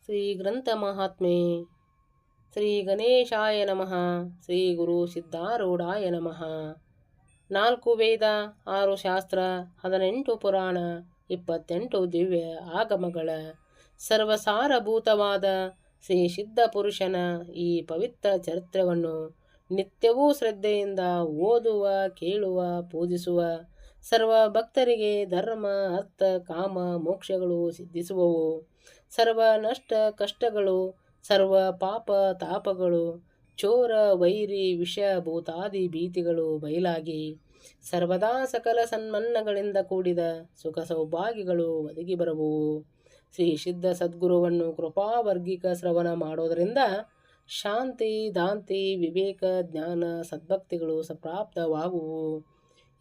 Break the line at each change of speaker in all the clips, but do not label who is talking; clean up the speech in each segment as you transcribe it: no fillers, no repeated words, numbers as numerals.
ಶ್ರೀ ಗ್ರಂಥ ಮಹಾತ್ಮೆ ಶ್ರೀ ಗಣೇಶಾಯ ನಮಃ. ಶ್ರೀ ಗುರು ಸಿದ್ಧಾರೂಢಾಯ ನಮಃ. 4 ವೇದ, 6 ಶಾಸ್ತ್ರ, 18 ಪುರಾಣ, 28 ದಿವ್ಯ ಆಗಮಗಳ ಸರ್ವಸಾರಭೂತವಾದ ಶ್ರೀ ಸಿದ್ಧ ಪುರುಷನ ಈ ಪವಿತ್ರ ಚರಿತ್ರೆಯನ್ನು ನಿತ್ಯವೂ ಶ್ರದ್ಧೆಯಿಂದ ಓದುವ, ಕೇಳುವ, ಪೂಜಿಸುವ ಸರ್ವ ಭಕ್ತರಿಗೆ ಧರ್ಮ, ಅರ್ಥ, ಕಾಮ, ಮೋಕ್ಷಗಳು ಸಿದ್ಧಿಸುವವು. ಸರ್ವ ನಷ್ಟ ಕಷ್ಟಗಳು, ಸರ್ವ ಪಾಪ ತಾಪಗಳು, ಚೋರ ವೈರಿ ವಿಷ ಭೂತಾದಿ ಭೀತಿಗಳು ಬಯಲಾಗಿ ಸರ್ವದಾ ಸಕಲ ಸನ್ಮನ್ನಗಳಿಂದ ಕೂಡಿದ ಸುಖ ಸೌಭಾಗ್ಯಗಳು ಒದಗಿ ಬರುವವು. ಶ್ರೀ ಸಿದ್ಧ ಸದ್ಗುರುವನ್ನು ಕೃಪಾವರ್ಗಿಕ ಶ್ರವಣ ಮಾಡೋದರಿಂದ ಶಾಂತಿ, ದಾಂತಿ, ವಿವೇಕ, ಜ್ಞಾನ, ಸದ್ಭಕ್ತಿಗಳು ಸಂಪ್ರಾಪ್ತವಾಗುವು.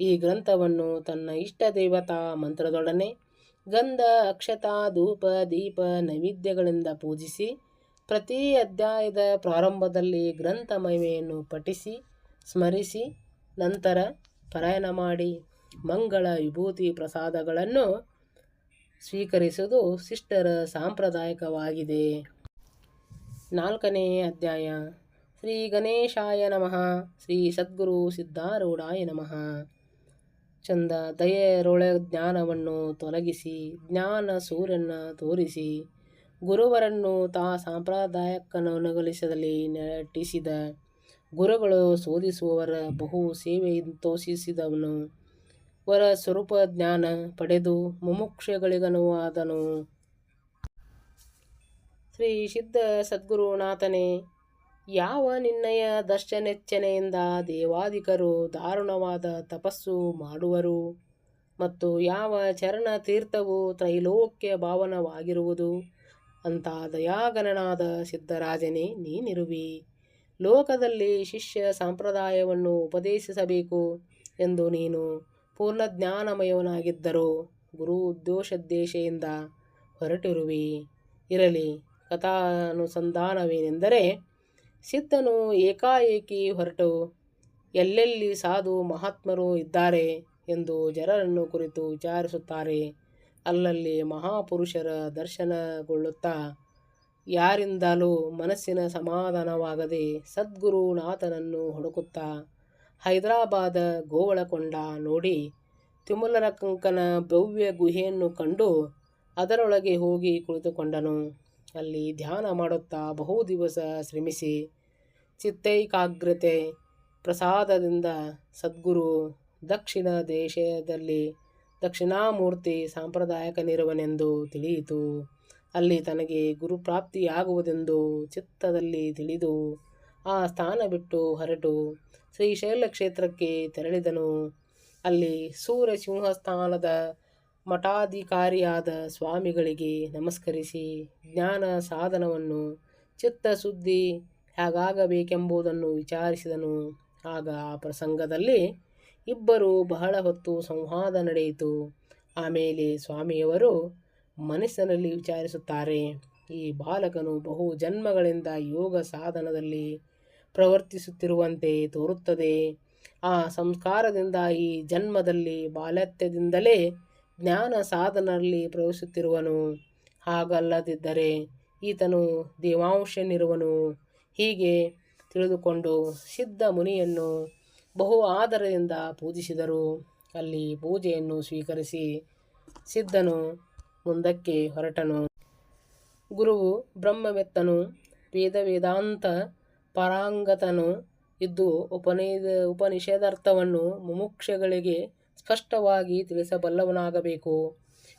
ಈ ಗ್ರಂಥವನ್ನು ತನ್ನ ಇಷ್ಟ ದೇವತಾ ಮಂತ್ರದೊಡನೆ ಗಂಧ, ಅಕ್ಷತಾ, ಧೂಪ, ದೀಪ, ನೈವೇದ್ಯಗಳಿಂದ ಪೂಜಿಸಿ ಪ್ರತಿ ಅಧ್ಯಾಯದ ಪ್ರಾರಂಭದಲ್ಲಿ ಗ್ರಂಥ ಮಹಿಮೆಯನ್ನು ಪಠಿಸಿ ಸ್ಮರಿಸಿ ನಂತರ ಪಾರಾಯಣ ಮಾಡಿ ಮಂಗಳ ವಿಭೂತಿ ಪ್ರಸಾದಗಳನ್ನು ಸ್ವೀಕರಿಸುವುದು ಶಿಷ್ಟರ ಸಾಂಪ್ರದಾಯಿಕವಾಗಿದೆ. 4ನೇ ಅಧ್ಯಾಯ. ಶ್ರೀ ಗಣೇಶಾಯ ನಮಃ. ಶ್ರೀ ಸದ್ಗುರು ಸಿದ್ಧಾರೂಢಾಯ ನಮಃ. ಚಂದ ದಯೆಯರೊಳ ಜ್ಞಾನವನ್ನು ತೊಲಗಿಸಿ ಜ್ಞಾನ ಸೂರ್ಯನ ತೋರಿಸಿ ಗುರುವರನ್ನು ತಾ ಸಾಂಪ್ರದಾಯಕ್ಕನುಗಳಿಸಲಿ ನಟಿಸಿದ ಗುರುಗಳು ಶೋಧಿಸುವವರ ಬಹು ಸೇವೆ ತೋಷಿಸಿದವನು ವರ ಸ್ವರೂಪ ಜ್ಞಾನ ಪಡೆದು ಮುಮುಕ್ಷಗಳಿಗನುವಾದನು. ಶ್ರೀ ಸಿದ್ಧ ಸದ್ಗುರುನಾಥನೇ, ಯಾವ ನಿನ್ನಯ ದರ್ಶನೆಚ್ಚನೆಯಿಂದ ದೇವಾದಿಕರು ದಾರುಣವಾದ ತಪಸ್ಸು ಮಾಡುವರು ಮತ್ತು ಯಾವ ಚರಣ ತೀರ್ಥವು ತ್ರೈಲೋಕ್ಯ ಭಾವನವಾಗಿರುವುದು ಅಂತ ದಯಾಗಣನಾದ ಸಿದ್ಧರಾಜನೇ ನೀನಿರುವಿ. ಲೋಕದಲ್ಲಿ ಶಿಷ್ಯ ಸಂಪ್ರದಾಯವನ್ನು ಉಪದೇಶಿಸಬೇಕು ಎಂದು ನೀನು ಪೂರ್ಣಜ್ಞಾನಮಯವನಾಗಿದ್ದರೂ ಗುರು ಉದ್ದೇಶದಿಂದ ಹೊರಟಿರುವಿ. ಇರಲಿ, ಕಥಾನುಸಂಧಾನವೇನೆಂದರೆ, ಸಿದ್ಧನು ಏಕಾಏಕಿ ಹೊರಟು ಎಲ್ಲೆಲ್ಲಿ ಸಾಧು ಮಹಾತ್ಮರು ಇದ್ದಾರೆ ಎಂದು ಜನರನ್ನು ಕುರಿತು ವಿಚಾರಿಸುತ್ತಾರೆ. ಅಲ್ಲಲ್ಲಿ ಮಹಾಪುರುಷರ ದರ್ಶನಗೊಳ್ಳುತ್ತಾ ಯಾರಿಂದಲೂ ಮನಸ್ಸಿನ ಸಮಾಧಾನವಾಗದೆ ಸದ್ಗುರುನಾಥನನ್ನು ಹುಡುಕುತ್ತಾ ಹೈದರಾಬಾದ ಗೋವಳಕೊಂಡ ನೋಡಿ ತಿಮ್ಮಲರಕಂಕನ ಭವ್ಯ ಗುಹೆಯನ್ನು ಕಂಡು ಅದರೊಳಗೆ ಹೋಗಿ ಕುಳಿತುಕೊಂಡನು. ಅಲ್ಲಿ ಧ್ಯಾನ ಮಾಡುತ್ತಾ ಬಹು ದಿವಸ ಶ್ರಮಿಸಿ ಚಿತ್ತೈಕಾಗ್ರತೆ ಪ್ರಸಾದದಿಂದ ಸದ್ಗುರು ದಕ್ಷಿಣ ದೇಶದಲ್ಲಿ ದಕ್ಷಿಣಾಮೂರ್ತಿ ಸಾಂಪ್ರದಾಯಿಕನಿರುವನೆಂದು ತಿಳಿಯಿತು. ಅಲ್ಲಿ ತನಗೆ ಗುರುಪ್ರಾಪ್ತಿಯಾಗುವುದೆಂದು ಚಿತ್ತದಲ್ಲಿ ತಿಳಿದು ಆ ಸ್ಥಾನ ಬಿಟ್ಟು ಹೊರಟು ಶ್ರೀಶೈಲ ಕ್ಷೇತ್ರಕ್ಕೆ ತೆರಳಿದನು. ಅಲ್ಲಿ ಸೂರ್ಯ ಸಿಂಹಸ್ಥಾನದ ಮಠಾಧಿಕಾರಿಯಾದ ಸ್ವಾಮಿಗಳಿಗೆ ನಮಸ್ಕರಿಸಿ ಜ್ಞಾನ ಸಾಧನವನ್ನು ಚಿತ್ತಶುದ್ಧಿ ಹೇಗಾಗಬೇಕೆಂಬುದನ್ನು ವಿಚಾರಿಸಿದನು. ಆಗ ಆ ಪ್ರಸಂಗದಲ್ಲಿ ಇಬ್ಬರು ಬಹಳ ಹೊತ್ತು ಸಂವಾದ ನಡೆಯಿತು. ಆಮೇಲೆ ಸ್ವಾಮಿಯವರು ಮನಸ್ಸಿನಲ್ಲಿ ವಿಚಾರಿಸುತ್ತಾರೆ, ಈ ಬಾಲಕನು ಬಹು ಜನ್ಮಗಳಿಂದ ಯೋಗ ಸಾಧನದಲ್ಲಿ ಪ್ರವರ್ತಿಸುತ್ತಿರುವಂತೆ ತೋರುತ್ತದೆ. ಆ ಸಂಸ್ಕಾರದಿಂದ ಈ ಜನ್ಮದಲ್ಲಿ ಬಾಲ್ಯದಿಂದಲೇ ಜ್ಞಾನ ಸಾಧನದಲ್ಲಿ ಪ್ರವೇಶಿಸುತ್ತಿರುವನು. ಹಾಗಲ್ಲದಿದ್ದರೆ ಈತನು ದೇವಾಂಶನಿರುವನು. ಹೀಗೆ ತಿಳಿದುಕೊಂಡು ಸಿದ್ಧ ಮುನಿಯನ್ನು ಬಹು ಆದರದಿಂದ ಪೂಜಿಸಿದರು. ಅಲ್ಲಿ ಪೂಜೆಯನ್ನು ಸ್ವೀಕರಿಸಿ ಸಿದ್ಧನು ಮುಂದಕ್ಕೆ ಹೊರಟನು. ಗುರುವು ಬ್ರಹ್ಮವೆತ್ತನು, ವೇದಾಂತ ಪಾರಂಗತನು ಇದ್ದು ಉಪನಿಷದರ್ಥವನ್ನು ಮುಮುಕ್ಷಗಳಿಗೆ ಸ್ಪಷ್ಟವಾಗಿ ತಿಳಿಸಬಲ್ಲವನಾಗಬೇಕು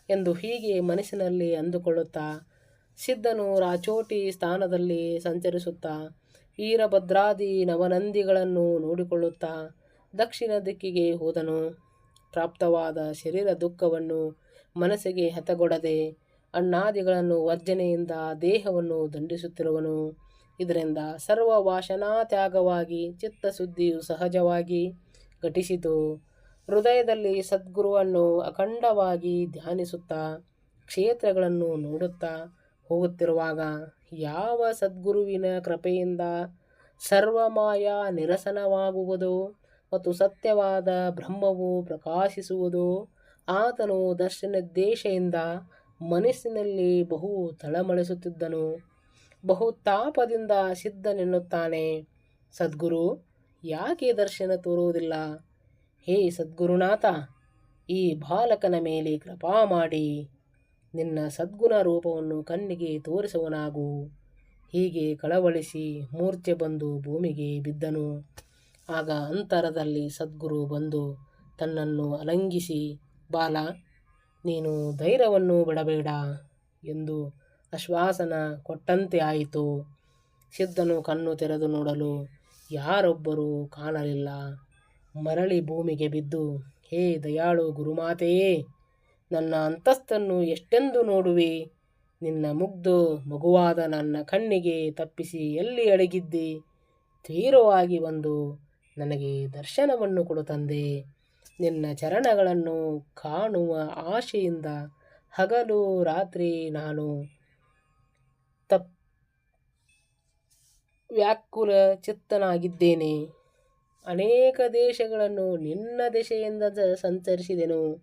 ಎಂದು ಹೀಗೆ ಮನಸ್ಸಿನಲ್ಲಿ ಅಂದುಕೊಳ್ಳುತ್ತಾ ಸಿದ್ಧನು ರಾಚೋಟಿ ಸ್ಥಾನದಲ್ಲಿ ಸಂಚರಿಸುತ್ತಾ ವೀರಭದ್ರಾದಿ ನವನಂದಿಗಳನ್ನು ನೋಡಿಕೊಳ್ಳುತ್ತಾ ದಕ್ಷಿಣ ದಿಕ್ಕಿಗೆ ಹೋದನು. ಪ್ರಾಪ್ತವಾದ ಶರೀರ ದುಃಖವನ್ನು ಮನಸ್ಸಿಗೆ ಹತಗೊಡದೆ ಅಣ್ಣಾದಿಗಳನ್ನು ವರ್ಜನೆಯಿಂದ ದೇಹವನ್ನು ದಂಡಿಸುತ್ತಿರುವನು. ಇದರಿಂದ ಸರ್ವ ವಾಸನಾ ತ್ಯಾಗವಾಗಿ ಚಿತ್ತಶುದ್ಧಿಯು ಸಹಜವಾಗಿ ಘಟಿಸಿತು. ಹೃದಯದಲ್ಲಿ ಸದ್ಗುರುವನ್ನು ಅಖಂಡವಾಗಿ ಧ್ಯಾನಿಸುತ್ತಾ ಕ್ಷೇತ್ರಗಳನ್ನು ನೋಡುತ್ತಾ ಹೋಗುತ್ತಿರುವಾಗ ಯಾವ ಸದ್ಗುರುವಿನ ಕೃಪೆಯಿಂದ ಸರ್ವಮಾಯ ನಿರಸನವಾಗುವುದೋ ಮತ್ತು ಸತ್ಯವಾದ ಬ್ರಹ್ಮವು ಪ್ರಕಾಶಿಸುವುದೋ ಆತನು ದರ್ಶನೋದ್ದೇಶದಿಂದ ಮನಸ್ಸಿನಲ್ಲಿ ಬಹು ತಳಮಳಿಸುತ್ತಿದ್ದನು. ಬಹು ತಾಪದಿಂದ ಸಿದ್ಧನೆನ್ನುತ್ತಾನೆ, ಸದ್ಗುರು ಯಾಕೆ ದರ್ಶನ ತೋರುವುದಿಲ್ಲ? ಹೇ ಸದ್ಗುರುನಾಥ, ಈ ಬಾಲಕನ ಮೇಲೆ ಕೃಪಾ ಮಾಡಿ ನಿನ್ನ ಸದ್ಗುಣ ರೂಪವನ್ನು ಕಣ್ಣಿಗೆ ತೋರಿಸುವನಾಗು. ಹೀಗೆ ಕಳವಳಿಸಿ ಮೂರ್ಛೆ ಬಂದು ಭೂಮಿಗೆ ಬಿದ್ದನು. ಆಗ ಅಂತರದಲ್ಲಿ ಸದ್ಗುರು ಬಂದು ತನ್ನನ್ನು ಅಲಂಘಿಸಿ, ಬಾಲ, ನೀನು ಧೈರ್ಯವನ್ನು ಬಿಡಬೇಡ ಎಂದು ಆಶ್ವಾಸನ ಕೊಟ್ಟಂತೆ ಆಯಿತು. ಸಿದ್ಧನು ಕಣ್ಣು ತೆರೆದು ನೋಡಲು ಯಾರೊಬ್ಬರೂ ಕಾಣಲಿಲ್ಲ. ಮರಳಿ ಭೂಮಿಗೆ ಬಿದ್ದು, ಹೇ ದಯಾಳು ಗುರುಮಾತೆಯೇ, ನನ್ನ ಅಂತಸ್ತನ್ನು ಎಷ್ಟೆಂದು ನೋಡುವೆ? ನಿನ್ನ ಮುಗ್ಧ ಮಗುವಾದ ನನ್ನ ಕಣ್ಣಿಗೆ ತಪ್ಪಿಸಿ ಎಲ್ಲಿ ಅಡಗಿದ್ದಿ? ತೀವ್ರವಾಗಿ ಬಂದು ನನಗೆ ದರ್ಶನವನ್ನು ಕೊಡು ತಂದೆ. ನಿನ್ನ ಚರಣಗಳನ್ನು ಕಾಣುವ ಆಶೆಯಿಂದ ಹಗಲು ರಾತ್ರಿ ನಾನು ವ್ಯಾಕುಲ ಚಿತ್ತನಾಗಿದ್ದೇನೆ. ಅನೇಕ ದೇಶಗಳನ್ನು ನಿನ್ನ ದೆಸೆಯಿಂದ ಸಂಚರಿಸಿದೆನು.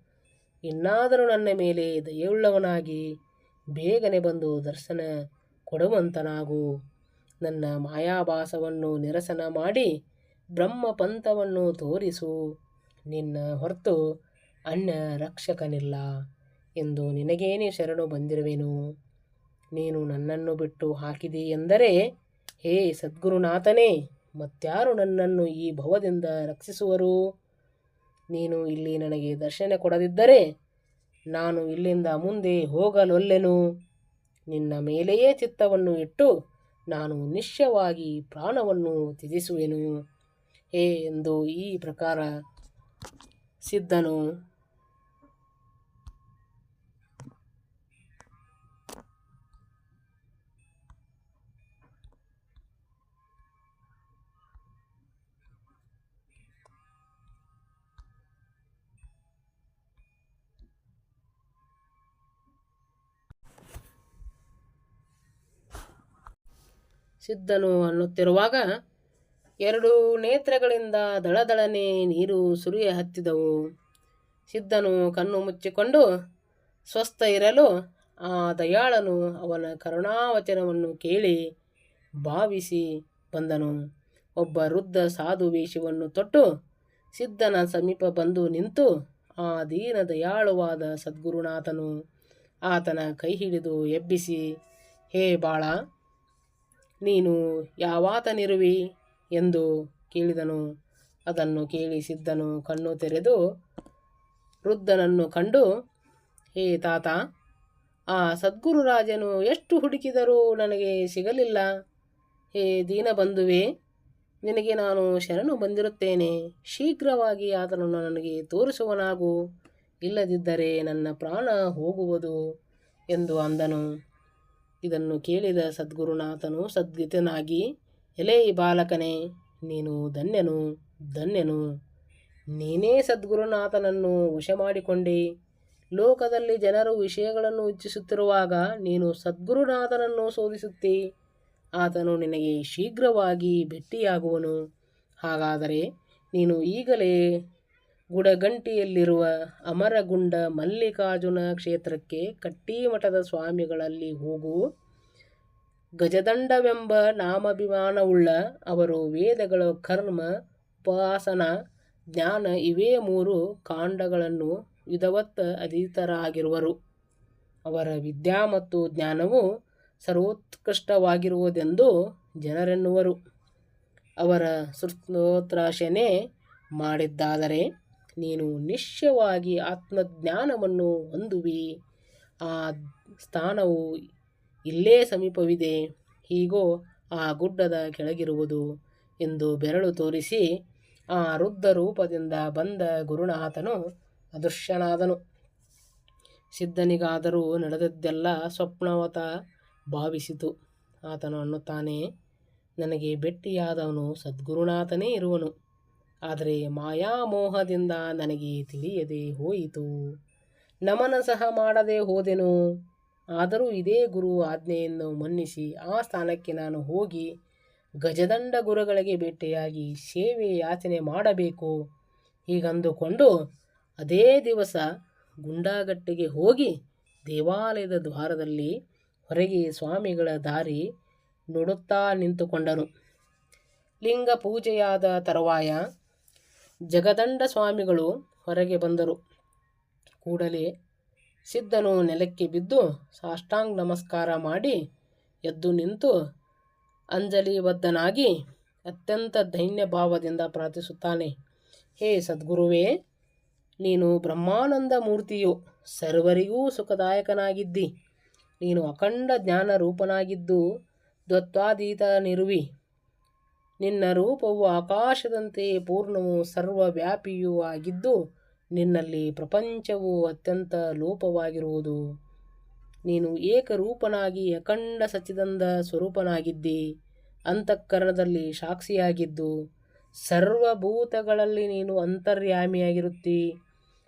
ಇನ್ನಾದರೂ ನನ್ನ ಮೇಲೆ ದಯೆಯುಳ್ಳವನಾಗಿ ಬೇಗನೆ ಬಂದು ದರ್ಶನ ಕೊಡುವಂತನಾಗು. ನನ್ನ ಮಾಯಾಭಾಸವನ್ನು ನಿರಸನ ಮಾಡಿ ಬ್ರಹ್ಮಪಂಥವನ್ನು ತೋರಿಸು. ನಿನ್ನ ಹೊರತು ಅನ್ಯ ರಕ್ಷಕನಿಲ್ಲ ಎಂದು ನಿನಗೇನೆ ಶರಣು ಬಂದಿರುವೆನು. ನೀನು ನನ್ನನ್ನು ಬಿಟ್ಟು ಹಾಕಿದಿ ಎಂದರೆ, ಹೇ ಸದ್ಗುರುನಾಥನೇ, ಮತ್ಯಾರು ನನ್ನನ್ನು ಈ ಭವದಿಂದ ರಕ್ಷಿಸುವರು? ನೀನು ಇಲ್ಲಿ ನನಗೆ ದರ್ಶನ ಕೊಡದಿದ್ದರೆ ನಾನು ಇಲ್ಲಿಂದ ಮುಂದೆ ಹೋಗಲೊಲ್ಲೆನು. ನಿನ್ನ ಮೇಲೆಯೇ ಚಿತ್ತವನ್ನು ಇಟ್ಟು ನಾನು ನಿಶ್ಚಯವಾಗಿ ಪ್ರಾಣವನ್ನು ತ್ಯಜಿಸುವೆನು ಎಂದು ಈ ಪ್ರಕಾರ ಸಿದ್ಧನು ಅನ್ನುತ್ತಿರುವಾಗ ಎರಡು ನೇತ್ರಗಳಿಂದ ದಳದಳನೆ ನೀರು ಸುರಿಯ ಹತ್ತಿದವು. ಸಿದ್ಧನು ಕಣ್ಣು ಮುಚ್ಚಿಕೊಂಡು ಸ್ವಸ್ಥ ಇರಲು ಆ ದಯಾಳನು ಅವನ ಕರುಣಾವಚನವನ್ನು ಕೇಳಿ ಭಾವಿಸಿ ಬಂದನು. ಒಬ್ಬ ವೃದ್ಧ ಸಾಧು ವೇಷವನ್ನು ತೊಟ್ಟು ಸಿದ್ಧನ ಸಮೀಪ ಬಂದು ನಿಂತು, ಆ ದೀನ ದಯಾಳುವಾದ ಸದ್ಗುರುನಾಥನು ಆತನ ಕೈ ಹಿಡಿದು ಎಬ್ಬಿಸಿ, ಹೇ ಬಾಳ, ನೀನು ಯಾವಾತನಿರುವಿ ಎಂದು ಕೇಳಿದನು. ಅದನ್ನು ಕೇಳಿ ಸಿದ್ಧನು ಕಣ್ಣು ತೆರೆದು ವೃದ್ಧನನ್ನು ಕಂಡು, ಹೇ ತಾತ, ಆ ಸದ್ಗುರುರಾಜನು ಎಷ್ಟು ಹುಡುಕಿದರೂ ನನಗೆ ಸಿಗಲಿಲ್ಲ. ಹೇ ದೀನಬಂಧುವೇ, ನಿನಗೆ ನಾನು ಶರಣು ಬಂದಿರುತ್ತೇನೆ. ಶೀಘ್ರವಾಗಿ ಆತನನ್ನು ನನಗೆ ತೋರಿಸುವನಾಗು, ಇಲ್ಲದಿದ್ದರೆ ನನ್ನ ಪ್ರಾಣ ಹೋಗುವುದು ಎಂದು ಅಂದನು. ಇದನ್ನು ಕೇಳಿದ ಸದ್ಗುರುನಾಥನು ಸದ್ಗತನಾಗಿ, ಎಲೇ ಬಾಲಕನೇ, ನೀನು ಧನ್ಯನು ಧನ್ಯನು. ನೀನೇ ಸದ್ಗುರುನಾಥನನ್ನು ವಶ ಮಾಡಿಕೊಂಡೆ. ಲೋಕದಲ್ಲಿ ಜನರು ವಿಷಯಗಳನ್ನು ಇಚ್ಛಿಸುತ್ತಿರುವಾಗ ನೀನು ಸದ್ಗುರುನಾಥನನ್ನು ಶೋಧಿಸುತ್ತಿ. ಆತನು ನಿನಗೆ ಶೀಘ್ರವಾಗಿ ಭೇಟಿಯಾಗುವನು. ಹಾಗಾದರೆ ನೀನು ಈಗಲೇ ಗುಡಗಂಟಿಯಲ್ಲಿರುವ ಅಮರಗುಂಡ ಮಲ್ಲಿಕಾರ್ಜುನ ಕ್ಷೇತ್ರಕ್ಕೆ ಕಟ್ಟಿಮಠದ ಸ್ವಾಮಿಗಳಲ್ಲಿ ಹೋಗು. ಗಜದಂಡವೆಂಬ ನಾಮಾಭಿಮಾನವುಳ್ಳ ಅವರು ವೇದಗಳ ಕರ್ಮ, ಉಪಾಸನ, ಜ್ಞಾನ ಇವೇ ಮೂರು ಕಾಂಡಗಳನ್ನು ವಿಧವತ್ ಅಧೀತರಾಗಿರುವರು. ಅವರ ವಿದ್ಯಾ ಮತ್ತು ಜ್ಞಾನವು ಸರ್ವೋತ್ಕೃಷ್ಟವಾಗಿರುವುದೆಂದು ಜನರೆನ್ನುವರು. ಅವರ ಸ್ತೋತ್ರಾರ್ಚನೆ ಮಾಡಿದ್ದಾದರೆ ನೀನು ನಿಶ್ಚಯವಾಗಿ ಆತ್ಮಜ್ಞಾನವನ್ನು ಹೊಂದುವಿ. ಆ ಸ್ಥಾನವು ಇಲ್ಲೇ ಸಮೀಪವಿದೆ, ಹೀಗೋ ಆ ಗುಡ್ಡದ ಕೆಳಗಿರುವುದು ಎಂದು ಬೆರಳು ತೋರಿಸಿ ಆ ವೃದ್ಧ ರೂಪದಿಂದ ಬಂದ ಗುರುನಾಥನು ಅದೃಶ್ಯನಾದನು. ಸಿದ್ಧನಿಗಾದರೂ ನಡೆದದ್ದೆಲ್ಲ ಸ್ವಪ್ನವತ ಭಾವಿಸಿತು. ಆತನು ಅನ್ನುತ್ತಾನೆ, ನನಗೆ ಭೇಟಿಯಾದವನು ಸದ್ಗುರುನಾಥನೇ ಇರುವನು. ಆದರೆ ಮಾಯಾಮೋಹದಿಂದ ನನಗೆ ತಿಳಿಯದೆ ಹೋಯಿತು. ನಮನ ಸಹ ಮಾಡದೆ ಹೋದೆನು. ಆದರೂ ಇದೇ ಗುರು ಆಜ್ಞೆಯನ್ನು ಮನ್ನಿಸಿ ಆ ಸ್ಥಾನಕ್ಕೆ ನಾನು ಹೋಗಿ ಗಜದಂಡ ಗುರುಗಳಿಗೆ ಭೇಟಿಯಾಗಿ ಸೇವೆ ಯಾಚನೆ ಮಾಡಬೇಕು. ಹೀಗಂದುಕೊಂಡು ಅದೇ ದಿವಸ ಗುಂಡಾಗಟ್ಟಿಗೆ ಹೋಗಿ ದೇವಾಲಯದ ದ್ವಾರದಲ್ಲಿ ಹೊರಗೆ ಸ್ವಾಮಿಗಳ ದಾರಿ ನೋಡುತ್ತಾ ನಿಂತುಕೊಂಡನು. ಲಿಂಗ ಪೂಜೆಯಾದ ತರುವಾಯ ಜಗದಂಡ ಸ್ವಾಮಿಗಳು ಹೊರಗೆ ಬಂದರು. ಕೂಡಲೇ ಸಿದ್ಧನು ನೆಲಕ್ಕೆ ಬಿದ್ದು ಸಾಷ್ಟಾಂಗ ನಮಸ್ಕಾರ ಮಾಡಿ ಎದ್ದು ನಿಂತು ಅಂಜಲಿಬದ್ಧನಾಗಿ ಅತ್ಯಂತ ದೈನ್ಯ ಭಾವದಿಂದ ಪ್ರಾರ್ಥಿಸುತ್ತಾನೆ. ಹೇ ಸದ್ಗುರುವೇ, ನೀನು ಬ್ರಹ್ಮಾನಂದ ಮೂರ್ತಿಯು, ಸರ್ವರಿಗೂ ಸುಖದಾಯಕನಾಗಿದ್ದಿ. ನೀನು ಅಖಂಡ ಜ್ಞಾನ ರೂಪನಾಗಿದ್ದು ದ್ವತ್ವಾತೀತನಿರುವಿ. ನಿನ್ನ ರೂಪವು ಆಕಾಶದಂತೆ ಪೂರ್ಣವೂ ಸರ್ವವ್ಯಾಪಿಯೂ ಆಗಿದ್ದು ನಿನ್ನಲ್ಲಿ ಪ್ರಪಂಚವು ಅತ್ಯಂತ ಲೋಪವಾಗಿರುವುದು. ನೀನು ಏಕರೂಪನಾಗಿ ಅಖಂಡ ಸಚ್ಚಿದಂದ ಸ್ವರೂಪನಾಗಿದ್ದಿ. ಅಂತಃಕರಣದಲ್ಲಿ ಸಾಕ್ಷಿಯಾಗಿದ್ದು ಸರ್ವಭೂತಗಳಲ್ಲಿ ನೀನು ಅಂತರ್ಯಾಮಿಯಾಗಿರುತ್ತಿ.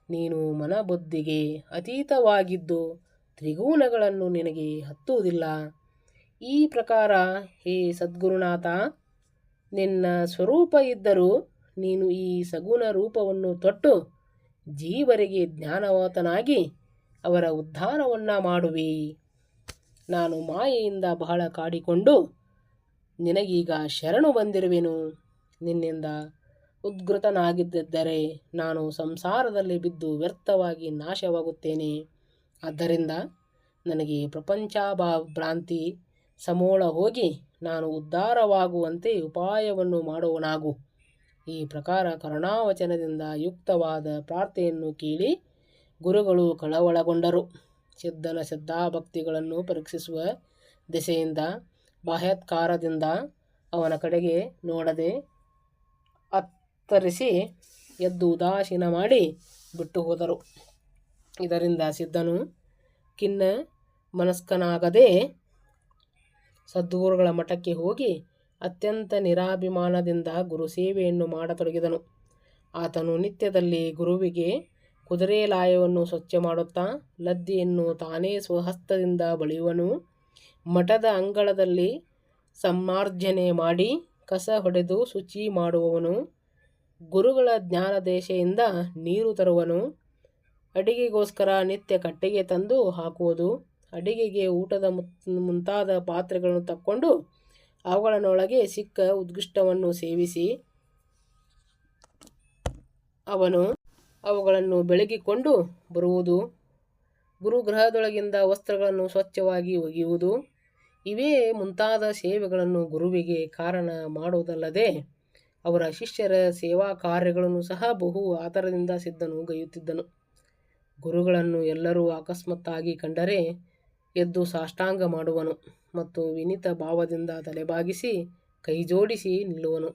ನೀನು ಮನಬುದ್ಧಿಗೆ ಅತೀತವಾಗಿದ್ದು ತ್ರಿಗುಣಗಳನ್ನು ನಿನಗೆ ಹತ್ತುವುದಿಲ್ಲ. ಈ ಪ್ರಕಾರ ಹೇ ಸದ್ಗುರುನಾಥ, ನಿನ್ನ ಸ್ವರೂಪ ಇದ್ದರೂ ನೀನು ಈ ಸಗುಣ ರೂಪವನ್ನು ತೊಟ್ಟು ಜೀವರಿಗೆ ಜ್ಞಾನವತನಾಗಿ ಅವರ ಉದ್ಧಾರವನ್ನು ಮಾಡುವಿ. ನಾನು ಮಾಯೆಯಿಂದ ಬಹಳ ಕಾಡಿಕೊಂಡು ನಿನಗೀಗ ಶರಣು ಬಂದಿರುವೆನು. ನಿನ್ನಿಂದ ಉದ್ಗೃತನಾಗಿದ್ದರೆ ನಾನು ಸಂಸಾರದಲ್ಲಿ ಬಿದ್ದು ವ್ಯರ್ಥವಾಗಿ ನಾಶವಾಗುತ್ತೇನೆ. ಆದ್ದರಿಂದ ನನಗೆ ಭ್ರಾಂತಿ ಸಮೂಲ ಹೋಗಿ ನಾನು ಉದ್ಧಾರವಾಗುವಂತೆ ಉಪಾಯವನ್ನು ಮಾಡುವನಾಗು. ಈ ಪ್ರಕಾರ ಕರುಣಾವಚನದಿಂದ ಯುಕ್ತವಾದ ಪ್ರಾರ್ಥನೆಯನ್ನು ಕೇಳಿ ಗುರುಗಳು ಕಳವಳಗೊಂಡರು. ಸಿದ್ಧನ ಶ್ರದ್ಧಾಭಕ್ತಿಗಳನ್ನು ಪರೀಕ್ಷಿಸುವ ದೆಸೆಯಿಂದ ಬಾಹ್ಯತ್ಕಾರದಿಂದ ಅವನ ಕಡೆಗೆ ನೋಡದೆ ಅತ್ತರಿಸಿ ಎದ್ದು ಉದಾಸೀನ ಮಾಡಿ ಬಿಟ್ಟು ಹೋದರು. ಇದರಿಂದ ಸಿದ್ಧನು ಖಿನ್ನ ಮನಸ್ಕನಾಗದೆ ಸದ್ಗುರುಗಳ ಮಠಕ್ಕೆ ಹೋಗಿ ಅತ್ಯಂತ ನಿರಾಭಿಮಾನದಿಂದ ಗುರು ಸೇವೆಯನ್ನು ಮಾಡತೊಡಗಿದನು. ಆತನು ನಿತ್ಯದಲ್ಲಿ ಗುರುವಿಗೆ ಕುದುರೆ ಲಾಯವನ್ನು ಸ್ವಚ್ಛ ಮಾಡುತ್ತಾ ಲದ್ದಿಯನ್ನು ತಾನೇ ಸ್ವಹಸ್ತದಿಂದ ಬಳಿಯುವನು. ಮಠದ ಅಂಗಳದಲ್ಲಿ ಸಮ್ಮಾರ್ಜನೆ ಮಾಡಿ ಕಸ ಹೊಡೆದು ಶುಚಿ ಮಾಡುವವನು. ಗುರುಗಳ ಜ್ಞಾನದೇಶೆಯಿಂದ ನೀರು ತರುವನು. ಅಡಿಗೆಗೋಸ್ಕರ ನಿತ್ಯ ಕಟ್ಟಿಗೆ ತಂದು ಹಾಕುವುದು. ಅಡಿಗೆಗೆ ಊಟದ ಮುಂತಾದ ಪಾತ್ರೆಗಳನ್ನು ತಕ್ಕೊಂಡು ಅವುಗಳನ್ನೊಳಗೆ ಸಿಕ್ಕ ಉತ್ಕೃಷ್ಟವನ್ನು ಸೇವಿಸಿ ಅವನು ಅವುಗಳನ್ನು ಬೆಳಗಿಕೊಂಡು ಬರುವುದು. ಗುರುಗೃಹದೊಳಗಿಂದ ವಸ್ತ್ರಗಳನ್ನು ಸ್ವಚ್ಛವಾಗಿ ಒಗೆಯುವುದು. ಇವೇ ಮುಂತಾದ ಸೇವೆಗಳನ್ನು ಗುರುವಿಗೆ ಕಾರಣ ಮಾಡುವುದಲ್ಲದೆ ಅವರ ಶಿಷ್ಯರ ಸೇವಾ ಕಾರ್ಯಗಳನ್ನು ಸಹ ಬಹು ಆತರದಿಂದ ಸಿದ್ಧನು ಗೈಯುತ್ತಿದ್ದನು. ಗುರುಗಳನ್ನು ಎಲ್ಲರೂ ಅಕಸ್ಮಾತ್ತಾಗಿ ಕಂಡರೆ ಎದ್ದು ಸಾಷ್ಟಾಂಗ ಮಾಡುವನು ಮತ್ತು ವಿನೀತ ಭಾವದಿಂದ ತಲೆಬಾಗಿಸಿ ಕೈಜೋಡಿಸಿ ನಿಲ್ಲುವನು.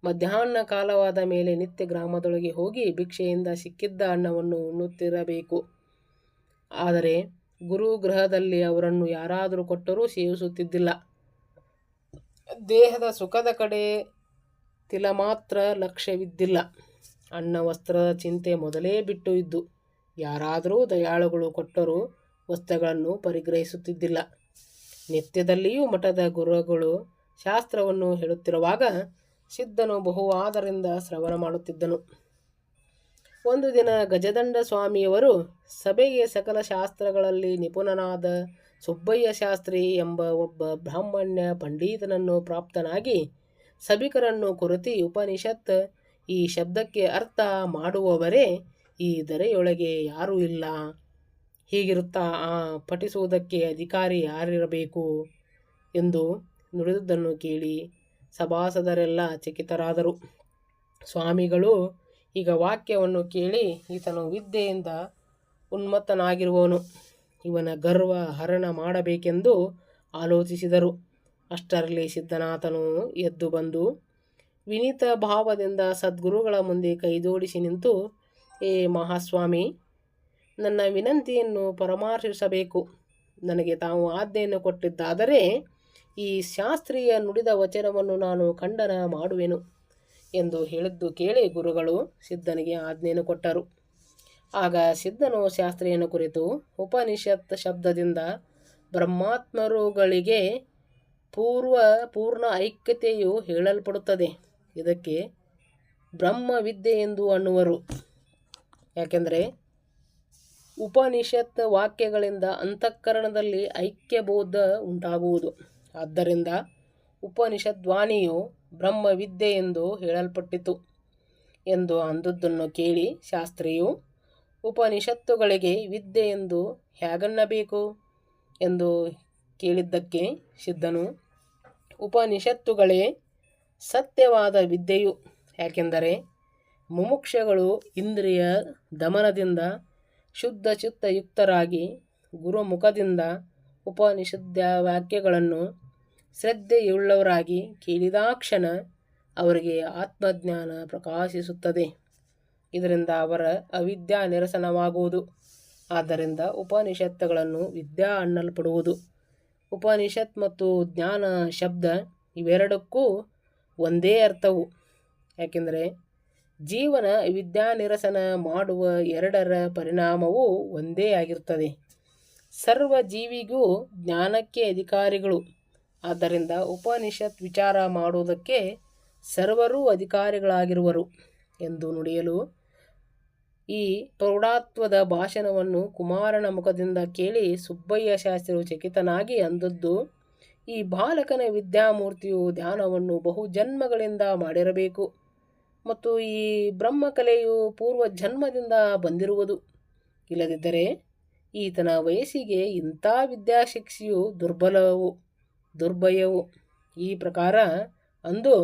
ಮಧ್ಯಾಹ್ನ ಕಾಲವಾದ ಮೇಲೆ ನಿತ್ಯ ಗ್ರಾಮದೊಳಗೆ ಹೋಗಿ ಭಿಕ್ಷೆಯಿಂದ ಸಿಕ್ಕಿದ್ದ ಅನ್ನವನ್ನು ಉಣ್ಣುತ್ತಿರಬೇಕು. ಆದರೆ ಗುರುಗೃಹದಲ್ಲಿ ಅವರನ್ನು ಯಾರಾದರೂ ಕೊಟ್ಟರೂ ಸೇವಿಸುತ್ತಿದ್ದಿಲ್ಲ. ದೇಹದ ಸುಖದ ಕಡೆ ತಿಲಮಾತ್ರ ಲಕ್ಷ್ಯವಿದ್ದಿಲ್ಲ. ಅನ್ನ ವಸ್ತ್ರದ ಚಿಂತೆ ಮೊದಲೇ ಬಿಟ್ಟು ಇದ್ದು ಯಾರಾದರೂ ದಯಾಳುಗಳು ಕೊಟ್ಟರೂ ವಸ್ತ್ರಗಳನ್ನು ಪರಿಗ್ರಹಿಸುತ್ತಿದ್ದಿಲ್ಲ. ನಿತ್ಯದಲ್ಲಿಯೂ ಮಠದ ಗುರುಗಳು ಶಾಸ್ತ್ರವನ್ನು ಹೇಳುತ್ತಿರುವಾಗ ಸಿದ್ಧನು ಬಹು ಆದರಿಂದ ಶ್ರವಣ ಮಾಡುತ್ತಿದ್ದನು. ಒಂದು ದಿನ ಗಜದಂಡ ಸ್ವಾಮಿಯವರು ಸಭೆಗೆ ಸಕಲ ಶಾಸ್ತ್ರಗಳಲ್ಲಿ ನಿಪುಣನಾದ ಸುಬ್ಬಯ್ಯ ಶಾಸ್ತ್ರಿ ಎಂಬ ಒಬ್ಬ ಬ್ರಾಹ್ಮಣ್ಯ ಪಂಡಿತನನ್ನು ಪ್ರಾಪ್ತನಾಗಿ ಸಭಿಕರನ್ನು ಕುರಿತು ಉಪನಿಷತ್ ಈ ಶಬ್ದಕ್ಕೆ ಅರ್ಥ ಮಾಡುವವರೇ ಈ ಧರೆಯೊಳಗೆ ಯಾರೂ ಇಲ್ಲ. ಹೀಗಿರುತ್ತಾ ಆ ಪಠಿಸುವುದಕ್ಕೆ ಅಧಿಕಾರಿ ಯಾರಿರಬೇಕು ಎಂದು ನುಡಿದುದನ್ನು ಕೇಳಿ ಸಭಾಸದರೆಲ್ಲ ಚಕಿತರಾದರು. ಸ್ವಾಮಿಗಳು ಈಗ ವಾಕ್ಯವನ್ನು ಕೇಳಿ ಈತನು ವಿದ್ಯೆಯಿಂದ ಉನ್ಮತ್ತನಾಗಿರುವವನು, ಇವನ ಗರ್ವ ಹರಣ ಮಾಡಬೇಕೆಂದು ಆಲೋಚಿಸಿದರು. ಅಷ್ಟರಲ್ಲಿ ಸಿದ್ಧನಾಥನು ಎದ್ದು ಬಂದು ವಿನೀತ ಭಾವದಿಂದ ಸದ್ಗುರುಗಳ ಮುಂದೆ ಕೈಜೋಡಿಸಿ ನಿಂತು, ಏ ಮಹಾಸ್ವಾಮಿ, ನನ್ನ ವಿನಂತಿಯನ್ನು ಪರಾಮರ್ಶಿಸಬೇಕು. ನನಗೆ ತಾವು ಆಜ್ಞೆಯನ್ನು ಕೊಟ್ಟಿದ್ದಾದರೆ ಈ ಶಾಸ್ತ್ರೀಯ ನುಡಿದ ವಚನವನ್ನು ನಾನು ಖಂಡನ ಮಾಡುವೆನು ಎಂದು ಹೇಳಿದ್ದು ಕೇಳಿ ಗುರುಗಳು ಸಿದ್ಧನಿಗೆ ಆಜ್ಞೆಯನ್ನು ಕೊಟ್ಟರು. ಆಗ ಸಿದ್ಧನು ಶಾಸ್ತ್ರಿಯನ್ನು ಕುರಿತು ಉಪನಿಷತ್ ಶಬ್ದದಿಂದ ಬ್ರಹ್ಮಾತ್ಮರುಗಳಿಗೆ ಪೂರ್ಣ ಐಕ್ಯತೆಯು ಹೇಳಲ್ಪಡುತ್ತದೆ. ಇದಕ್ಕೆ ಬ್ರಹ್ಮವಿದ್ಯೆ ಎಂದು ಅನ್ನುವರು. ಯಾಕೆಂದರೆ ಉಪನಿಷತ್ ವಾಕ್ಯಗಳಿಂದ ಅಂತಃಕರಣದಲ್ಲಿ ಐಕ್ಯಬೋಧ ಉಂಟಾಗುವುದು. ಆದ್ದರಿಂದ ಉಪನಿಷದ್ವಾಣಿಯು ಬ್ರಹ್ಮವಿದ್ಯೆ ಎಂದು ಹೇಳಲ್ಪಟ್ಟಿತು ಎಂದು ಅಂದುದನ್ನು ಕೇಳಿ ಶಾಸ್ತ್ರಿಯು, ಉಪನಿಷತ್ತುಗಳಿಗೆ ವಿದ್ಯೆ ಎಂದು ಹೇಗನ್ನಬೇಕು ಎಂದು ಕೇಳಿದ್ದಕ್ಕೆ ಸಿದ್ಧನು, ಉಪನಿಷತ್ತುಗಳೇ ಸತ್ಯವಾದ ವಿದ್ಯೆಯು, ಯಾಕೆಂದರೆ ಮುಮುಕ್ಷಗಳು ಇಂದ್ರಿಯ ದಮನದಿಂದ ಶುದ್ಧ ಚಿತ್ತಯುಕ್ತರಾಗಿ ಗುರುಮುಖದಿಂದ ಉಪನಿಷದ್ ವಾಕ್ಯಗಳನ್ನು ಶ್ರದ್ಧೆಯುಳ್ಳವರಾಗಿ ಕೇಳಿದಾಕ್ಷಣ ಅವರಿಗೆ ಆತ್ಮಜ್ಞಾನ ಪ್ರಕಾಶಿಸುತ್ತದೆ. ಇದರಿಂದ ಅವರ ಅವಿದ್ಯಾ ನಿರಸನವಾಗುವುದು. ಆದ್ದರಿಂದ ಉಪನಿಷತ್ತುಗಳನ್ನು ವಿದ್ಯಾ ಅನ್ನಲ್ಪಡುವುದು. ಉಪನಿಷತ್ ಮತ್ತು ಜ್ಞಾನ ಶಬ್ದ ಇವೆರಡಕ್ಕೂ ಒಂದೇ ಅರ್ಥವು, ಯಾಕೆಂದರೆ ಜೀವನ ವಿದ್ಯಾನಿರಸನ ಮಾಡುವ ಎರಡರ ಪರಿಣಾಮವೂ ಒಂದೇ ಆಗಿರುತ್ತದೆ. ಸರ್ವ ಜೀವಿಗೂ ಜ್ಞಾನಕ್ಕೆ ಅಧಿಕಾರಿಗಳು. ಆದ್ದರಿಂದ ಉಪನಿಷತ್ ವಿಚಾರ ಮಾಡುವುದಕ್ಕೆ ಸರ್ವರೂ ಅಧಿಕಾರಿಗಳಾಗಿರುವರು ಎಂದು ನುಡಿಯಲು ಈ ಪ್ರೌಢತ್ವದ ಭಾಷಣವನ್ನು ಕುಮಾರನ ಮುಖದಿಂದ ಕೇಳಿ ಸುಬ್ಬಯ್ಯ ಶಾಸ್ತ್ರಿಯು ಚಕಿತನಾಗಿ ಅಂದದ್ದು, ಈ ಬಾಲಕನ ವಿದ್ಯಾಮೂರ್ತಿಯು ಧ್ಯಾನವನ್ನು ಬಹು ಜನ್ಮಗಳಿಂದ ಮಾಡಿರಬೇಕು ಮತ್ತು ಈ ಬ್ರಹ್ಮಕಲೆಯು ಪೂರ್ವ ಜನ್ಮದಿಂದ ಬಂದಿರುವುದು. ಇಲ್ಲದಿದ್ದರೆ ಈತನ ವಯಸ್ಸಿಗೆ ಇಂಥ ವಿದ್ಯಾಶಿಕ್ಷೆಯು ದುರ್ಭಯವು. ಈ ಪ್ರಕಾರ ಅಂದು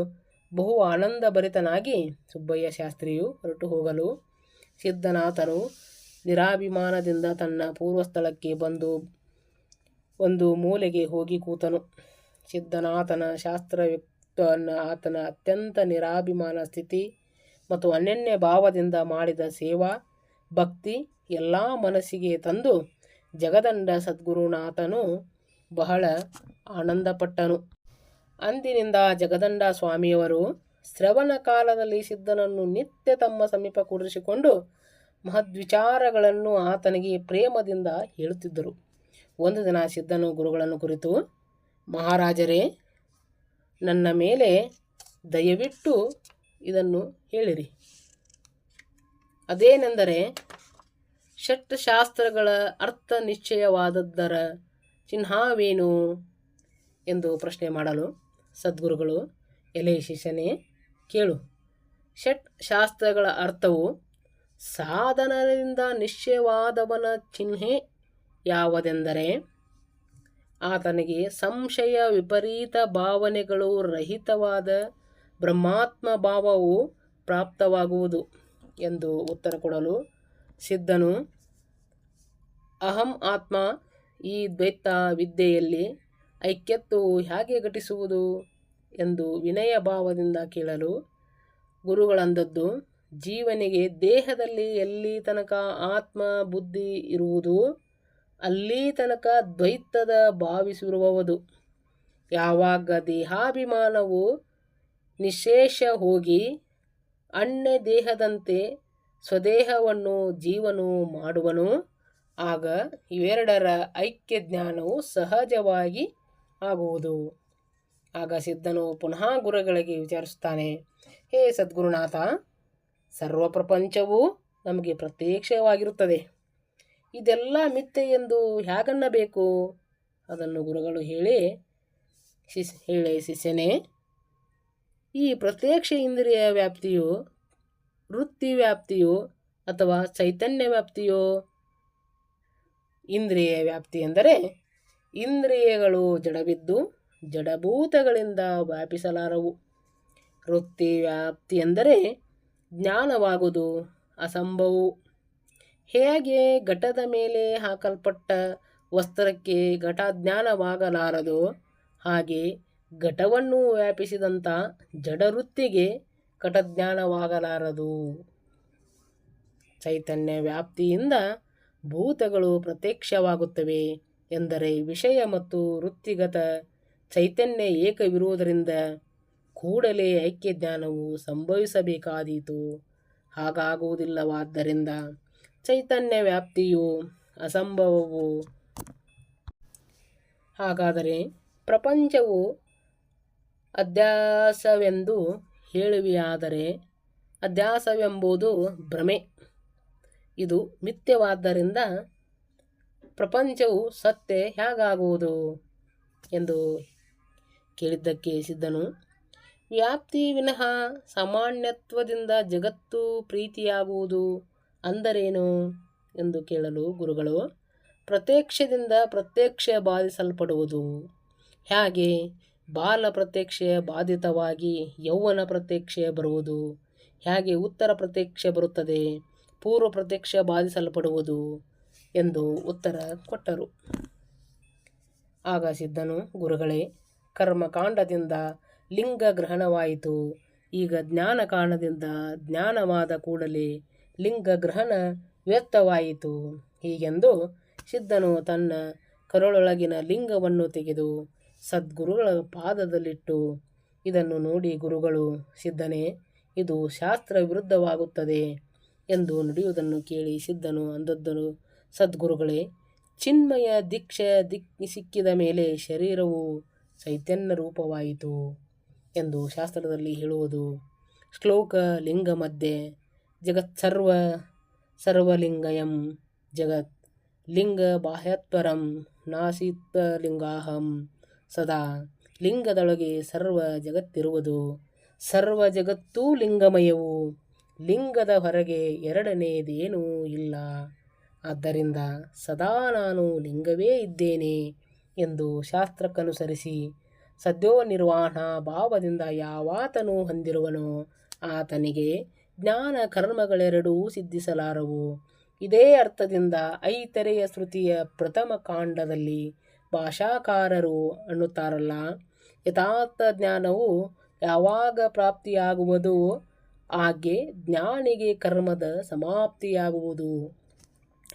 ಬಹು ಆನಂದಭರಿತನಾಗಿ ಸುಬ್ಬಯ್ಯ ಶಾಸ್ತ್ರಿಯು ಹೊರಟು ಹೋಗಲು ಸಿದ್ಧನಾಥನು ನಿರಾಭಿಮಾನದಿಂದ ತನ್ನ ಪೂರ್ವಸ್ಥಳಕ್ಕೆ ಬಂದು ಒಂದು ಮೂಲೆಗೆ ಹೋಗಿ ಕೂತನು. ಸಿದ್ಧನಾಥನ ಶಾಸ್ತ್ರಯುಕ್ತವನ್ನು ಆತನ ಅತ್ಯಂತ ನಿರಾಭಿಮಾನ ಸ್ಥಿತಿ ಮತ್ತು ಅನನ್ಯ ಭಾವದಿಂದ ಮಾಡಿದ ಸೇವಾ ಭಕ್ತಿ ಎಲ್ಲ ಮನಸ್ಸಿಗೆ ತಂದು ಜಗದಂಡ ಸದ್ಗುರುನಾಥನು ಬಹಳ ಆನಂದಪಟ್ಟನು. ಅಂದಿನಿಂದ ಜಗದಂಡ ಸ್ವಾಮಿಯವರು ಶ್ರವಣ ಕಾಲದಲ್ಲಿ ಸಿದ್ಧನನ್ನು ನಿತ್ಯ ತಮ್ಮ ಸಮೀಪ ಕೂರಿಸಿಕೊಂಡು ಮಹದ್ವಿಚಾರಗಳನ್ನು ಆತನಿಗೆ ಪ್ರೇಮದಿಂದ ಹೇಳುತ್ತಿದ್ದರು. ಒಂದು ದಿನ ಸಿದ್ಧನು ಗುರುಗಳನ್ನು ಕುರಿತು, ಮಹಾರಾಜರೇ, ನನ್ನ ಮೇಲೆ ದಯವಿಟ್ಟು ಇದನ್ನು ಹೇಳಿರಿ. ಅದೇನೆಂದರೆ, ಷಟ್ ಶಾಸ್ತ್ರಗಳ ಅರ್ಥ ನಿಶ್ಚಯವಾದದ್ದರ ಚಿಹ್ನವೇನು ಎಂದು ಪ್ರಶ್ನೆ ಮಾಡಲು ಸದ್ಗುರುಗಳು, ಎಲೆ ಶಿಷ್ಯನೇ, ಕೇಳು. ಷಟ್ ಶಾಸ್ತ್ರಗಳ ಅರ್ಥವು ಸಾಧನದಿಂದ ನಿಶ್ಚಯವಾದವನ ಚಿಹ್ನೆ ಯಾವುದೆಂದರೆ, ಆತನಿಗೆ ಸಂಶಯ ವಿಪರೀತ ಭಾವನೆಗಳು ರಹಿತವಾದ ಬ್ರಹ್ಮಾತ್ಮ ಭಾವವು ಪ್ರಾಪ್ತವಾಗುವುದು ಎಂದು ಉತ್ತರ ಕೊಡಲು ಸಿದ್ಧನು, ಅಹಂ ಆತ್ಮ ಈ ದ್ವೈತ ವಿದ್ಯೆಯಲ್ಲಿ ಐಕ್ಯತ್ವವು ಹೇಗೆ ಘಟಿಸುವುದು ಎಂದು ವಿನಯ ಭಾವದಿಂದ ಕೇಳಲು ಗುರುಗಳಂದದ್ದು, ಜೀವನಿಗೆ ದೇಹದಲ್ಲಿ ಎಲ್ಲಿ ತನಕ ಆತ್ಮ ಬುದ್ಧಿ ಇರುವುದು ಅಲ್ಲಿ ತನಕ ದ್ವೈತದ ಭಾವಿಸಿರುವುದು. ಯಾವಾಗ ದೇಹಾಭಿಮಾನವು ನಿಶೇಷ ಹೋಗಿ ಅನ್ಯ ದೇಹದಂತೆ ಸ್ವದೇಹವನ್ನು ಜೀವನು ಮಾಡುವನು, ಆಗ ಇವೆರಡರ ಐಕ್ಯ ಜ್ಞಾನವು ಸಹಜವಾಗಿ ಆಗುವುದು. ಆಗ ಸಿದ್ಧನು ಪುನಃ ಗುರುಗಳಿಗೆ ವಿಚಾರಿಸುತ್ತಾನೆ, ಹೇ ಸದ್ಗುರುನಾಥ, ಸರ್ವ ಪ್ರಪಂಚವೂ ನಮಗೆ ಪ್ರತ್ಯಕ್ಷವಾಗಿರುತ್ತದೆ. ಇದೆಲ್ಲ ಮಿಥ್ಯೆ ಎಂದು ಹೇಗನ್ನಬೇಕು? ಅದನ್ನು ಗುರುಗಳು ಹೇಳಿ ಶಿಷ್ಯನೇ, ಈ ಪ್ರತ್ಯಕ್ಷ ಇಂದ್ರಿಯ ವ್ಯಾಪ್ತಿಯು ವೃತ್ತಿ ವ್ಯಾಪ್ತಿಯೋ ಅಥವಾ ಚೈತನ್ಯ ವ್ಯಾಪ್ತಿಯೋ? ಇಂದ್ರಿಯ ವ್ಯಾಪ್ತಿ ಎಂದರೆ ಇಂದ್ರಿಯಗಳು ಜಡವಿದ್ದು ಜಡಭೂತಗಳಿಂದ ವ್ಯಾಪಿಸಲಾರವು. ವೃತ್ತಿ ವ್ಯಾಪ್ತಿ ಎಂದರೆ ಜ್ಞಾನವಾಗುವುದು ಅಸಂಭವವು. ಹೇಗೆ ಘಟದ ಮೇಲೆ ಹಾಕಲ್ಪಟ್ಟ ವಸ್ತ್ರಕ್ಕೆ ಘಟಜ್ಞಾನವಾಗಲಾರದೋ ಹಾಗೆ ಘಟವನ್ನು ವ್ಯಾಪಿಸಿದಂಥ ಜಡವೃತ್ತಿಗೆ ಘಟಜ್ಞಾನವಾಗಲಾರದು. ಚೈತನ್ಯ ವ್ಯಾಪ್ತಿಯಿಂದ ಭೂತಗಳು ಪ್ರತ್ಯಕ್ಷವಾಗುತ್ತವೆ ಎಂದರೆ ವಿಷಯ ಮತ್ತು ವೃತ್ತಿಗತ ಚೈತನ್ಯ ಏಕವಿರುವುದರಿಂದ ಕೂಡಲೇ ಐಕ್ಯ ಜ್ಞಾನವು ಸಂಭವಿಸಬೇಕಾದೀತು. ಹಾಗಾಗುವುದಿಲ್ಲವಾದ್ದರಿಂದ ಚೈತನ್ಯ ವ್ಯಾಪ್ತಿಯು ಅಸಂಭವವು. ಹಾಗಾದರೆ ಪ್ರಪಂಚವು ಅಧ್ಯಾಸವೆಂದು ಹೇಳುವೆಯಾದರೆ ಅಧ್ಯಾಸವೆಂಬುದು ಭ್ರಮೆ. ಇದು ಮಿಥ್ಯವಾದ್ದರಿಂದ ಪ್ರಪಂಚವು ಸತ್ಯ ಹೇಗಾಗುವುದು ಎಂದು ಕೇಳಿದ್ದಕ್ಕೆ ಸಿದ್ಧನು, ವ್ಯಾಪ್ತಿ ವಿನಃ ಸಾಮಾನ್ಯತ್ವದಿಂದ ಜಗತ್ತು ಪ್ರೀತಿಯಾಗುವುದು ಅಂದರೇನು ಎಂದು ಕೇಳಲು ಗುರುಗಳು, ಪ್ರತ್ಯಕ್ಷದಿಂದ ಪ್ರತ್ಯಕ್ಷ ಬಾಧಿಸಲ್ಪಡುವುದು. ಹೇಗೆ ಬಾಲ ಪ್ರತ್ಯಕ್ಷ ಬಾಧಿತವಾಗಿ ಯೌವನ ಪ್ರತ್ಯಕ್ಷ ಬರುವುದು, ಹೇಗೆ ಉತ್ತರ ಪ್ರತ್ಯಕ್ಷ ಬರುತ್ತದೆ, ಪೂರ್ವ ಪ್ರತ್ಯಕ್ಷ ಬಾಧಿಸಲ್ಪಡುವುದು ಎಂದು ಉತ್ತರ ಕೊಟ್ಟರು. ಆಗ ಸಿದ್ಧನು, ಗುರುಗಳೇ, ಕರ್ಮಕಾಂಡದಿಂದ ಲಿಂಗ ಗ್ರಹಣವಾಯಿತು. ಈಗ ಜ್ಞಾನಕಾಂಡದಿಂದ ಜ್ಞಾನವಾದ ಕೂಡಲೇ ಲಿಂಗ ಗ್ರಹಣ ವ್ಯರ್ಥವಾಯಿತು. ಹೀಗೆಂದು ಸಿದ್ಧನು ತನ್ನ ಕರುಳೊಳಗಿನ ಲಿಂಗವನ್ನು ತೆಗೆದು ಸದ್ಗುರುಗಳ ಪಾದದಲ್ಲಿಟ್ಟು, ಇದನ್ನು ನೋಡಿ ಗುರುಗಳು, ಸಿದ್ಧನೇ, ಇದು ಶಾಸ್ತ್ರ ವಿರುದ್ಧವಾಗುತ್ತದೆ ಎಂದು ನುಡಿಯುವುದನ್ನು ಕೇಳಿ ಸಿದ್ಧನು ಅಂದದ್ದನು, ಸದ್ಗುರುಗಳೇ, ಚಿನ್ಮಯ ದೀಕ್ಷೆ ಸಿಕ್ಕಿದ ಮೇಲೆ ಶರೀರವು ಚೈತನ್ಯ ರೂಪವಾಯಿತು ಎಂದು ಶಾಸ್ತ್ರದಲ್ಲಿ ಹೇಳುವುದು. ಶ್ಲೋಕ ಲಿಂಗ ಮಧ್ಯೆ ಜಗತ್ಸರ್ವ ಸರ್ವಲಿಂಗಯಂ ಜಗತ್ ಲಿಂಗ ಬಾಹ್ಯತ್ವರಂ ನಾಸಿತ್ ಲಿಂಗಾಹಂ ಸದಾ. ಲಿಂಗದೊಳಗೆ ಸರ್ವ ಜಗತ್ತಿರುವುದು, ಸರ್ವ ಜಗತ್ತೂ ಲಿಂಗಮಯವು, ಲಿಂಗದ ಹೊರಗೆ ಎರಡನೇದೇನೂ ಇಲ್ಲ. ಆದ್ದರಿಂದ ಸದಾ ನಾನು ಲಿಂಗವೇ ಇದ್ದೇನೆ ಎಂದು ಶಾಸ್ತ್ರಕ್ಕನುಸರಿಸಿ ಸದ್ಯೋನಿರ್ವಾಣ ಭಾವದಿಂದ ಯಾವಾತನು ಹೊಂದಿರುವನೋ ಆತನಿಗೆ ಜ್ಞಾನ ಕರ್ಮಗಳೆರಡೂ ಸಿದ್ಧಿಸಲಾರವು. ಇದೇ ಅರ್ಥದಿಂದ ಐತರೆಯ ಶ್ರುತಿಯ ಪ್ರಥಮ ಕಾಂಡದಲ್ಲಿ ಭಾಷಾಕಾರರು ಅನ್ನುತ್ತಾರಲ್ಲ, ಯಥಾರ್ಥ ಜ್ಞಾನವು ಯಾವಾಗ ಪ್ರಾಪ್ತಿಯಾಗುವುದೋ ಹಾಗೆ ಜ್ಞಾನಿಗೆ ಕರ್ಮದ ಸಮಾಪ್ತಿಯಾಗುವುದು.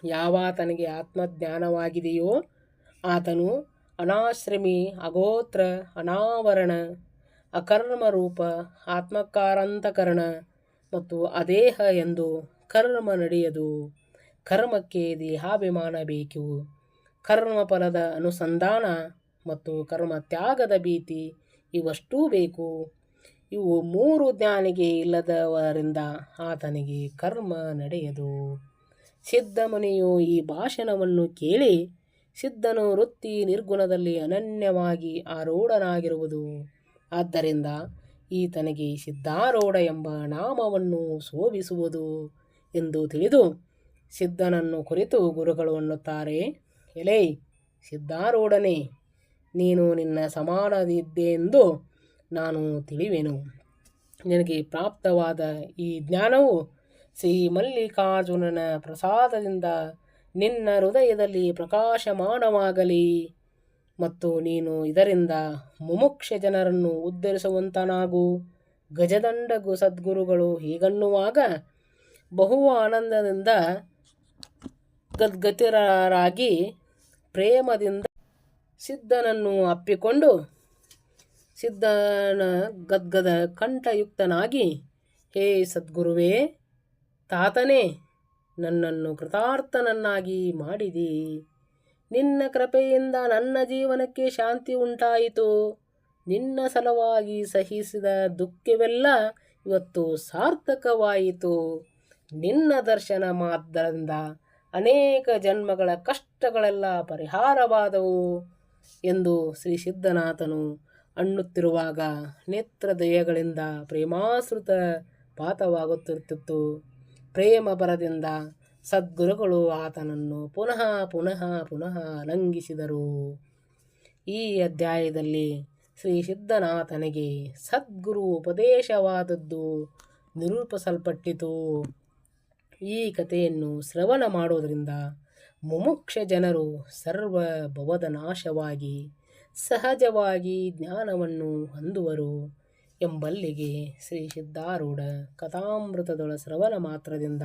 ಯಾವಾತನಿಗೆ ಆತ್ಮಜ್ಞಾನವಾಗಿದೆಯೋ ಆತನು ಅನಾಶ್ರಮಿ, ಅಗೋತ್ರ, ಅನಾವರಣ, ಅಕರ್ಮರೂಪ, ಆತ್ಮಕಾರಾಂತಕರಣ ಮತ್ತು ಅದೇಹ ಎಂದು ಕರ್ಮ ನಡೆಯದು. ಕರ್ಮಕ್ಕೆ ದೇಹಾಭಿಮಾನ ಬೇಕು. ಕರ್ಮಫಲದ ಅನುಸಂಧಾನ ಮತ್ತು ಕರ್ಮ ತ್ಯಾಗದ ಭೀತಿ ಇವಷ್ಟೂ ಬೇಕು. ಇವು ಮೂರು ಜ್ಞಾನಿಗೆ ಇಲ್ಲದವರಿಂದ ಆತನಿಗೆ ಕರ್ಮ ನಡೆಯದು. ಸಿದ್ಧಮುನಿಯು ಈ ಭಾಷಣವನ್ನು ಕೇಳಿ, ಸಿದ್ಧನು ವೃತ್ತಿ ನಿರ್ಗುಣದಲ್ಲಿ ಅನನ್ಯವಾಗಿ ಆರೂಢನಾಗಿರುವುದು, ಆದ್ದರಿಂದ ಈತನಿಗೆ ಸಿದ್ಧಾರೂಢ ಎಂಬ ನಾಮವನ್ನು ಶೋಭಿಸುವುದು ಎಂದು ತಿಳಿದು ಸಿದ್ಧನನ್ನು ಕುರಿತು ಗುರುಗಳು ಅನ್ನುತ್ತಾರೆ, ಎಲೈ ಸಿದ್ಧಾರೂಢನೇ, ನೀನು ನಿನ್ನ ಸಮಾನದಿದ್ದೆಂದು ನಾನು ತಿಳಿವೆನು. ನಿನಗೆ ಪ್ರಾಪ್ತವಾದ ಈ ಜ್ಞಾನವು ಶ್ರೀ ಮಲ್ಲಿಕಾರ್ಜುನನ ಪ್ರಸಾದದಿಂದ ನಿನ್ನ ಹೃದಯದಲ್ಲಿ ಪ್ರಕಾಶಮಾನವಾಗಲಿ ಮತ್ತು ನೀನು ಇದರಿಂದ ಮುಮುಕ್ಷ ಜನರನ್ನು ಉದ್ಧರಿಸುವಂತನಾಗು. ಗಜದಂಡ ಸದ್ಗುರುಗಳು ಹೀಗನ್ನುವಾಗ ಬಹು ಆನಂದದಿಂದ ಗದ್ಗತಿತರಾಗಿ ಪ್ರೇಮದಿಂದ ಸಿದ್ಧನನ್ನು ಅಪ್ಪಿಕೊಂಡು, ಸಿದ್ಧನ ಗದ್ಗದ ಕಂಠಯುಕ್ತನಾಗಿ, ಹೇ ಸದ್ಗುರುವೇ, ತಾತನೇ, ನನ್ನನ್ನು ಕೃತಾರ್ಥನನ್ನಾಗಿ ಮಾಡಿದಿ. ನಿನ್ನ ಕೃಪೆಯಿಂದ ನನ್ನ ಜೀವನಕ್ಕೆ ಶಾಂತಿ ಉಂಟಾಯಿತು. ನಿನ್ನ ಸಲುವಾಗಿ ಸಹಿಸಿದ ದುಃಖವೆಲ್ಲ ಇವತ್ತು ಸಾರ್ಥಕವಾಯಿತು. ನಿನ್ನ ದರ್ಶನ ಮಾತ್ರದಿಂದ ಅನೇಕ ಜನ್ಮಗಳ ಕಷ್ಟಗಳೆಲ್ಲ ಪರಿಹಾರವಾದವು ಎಂದು ಶ್ರೀ ಸಿದ್ಧನಾಥನು ಅನ್ನುತ್ತಿರುವಾಗ ನೇತ್ರದಯಗಳಿಂದ ಪ್ರೇಮಾಶ್ರುತ ಪಾತವಾಗುತ್ತಿರುತ್ತಿತ್ತು. ಪ್ರೇಮ ಬರದಿಂದ ಸದ್ಗುರುಗಳು ಆತನನ್ನು ಪುನಃ ಪುನಃ ಪುನಃ ಲಂಘಿಸಿದರು. ಈ ಅಧ್ಯಾಯದಲ್ಲಿ ಶ್ರೀ ಸಿದ್ಧನಾಥನಿಗೆ ಸದ್ಗುರು ಉಪದೇಶವಾದದ್ದು ನಿರೂಪಿಸಲ್ಪಟ್ಟಿತು. ಈ ಕಥೆಯನ್ನು ಶ್ರವಣ ಮಾಡುವುದರಿಂದ ಮುಮುಕ್ಷ ಜನರು ಸರ್ವ ಭವದ ನಾಶವಾಗಿ ಸಹಜವಾಗಿ ಜ್ಞಾನವನ್ನು ಹೊಂದುವರು ಎಂಬಲ್ಲಿಗೆ ಶ್ರೀ ಸಿದ್ಧಾರೂಢ ಕಥಾಮೃತದೊಳ ಶ್ರವಣ ಮಾತ್ರದಿಂದ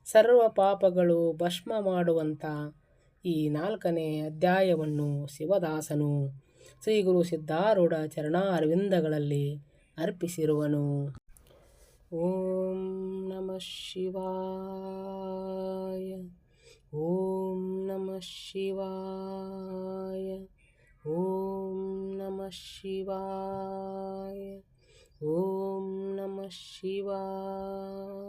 ಸರ್ವ ಪಾಪಗಳು ಭಸ್ಮ ಮಾಡುವಂಥ ಈ 4ನೇ ಅಧ್ಯಾಯವನ್ನು ಶಿವದಾಸನು ಶ್ರೀ ಗುರು ಸಿದ್ಧಾರೂಢ ಚರಣಾರವಿಂದಗಳಲ್ಲಿ ಅರ್ಪಿಸಿರುವನು. ಓಂ ನಮಃ ಶಿವಾಯ. ಓಂ ನಮಃ ಶಿವಾಯ. ಓಂ ನಮಃ ಶಿವಾಯ. ಓಂ ನಮಃ ಶಿವಾಯ.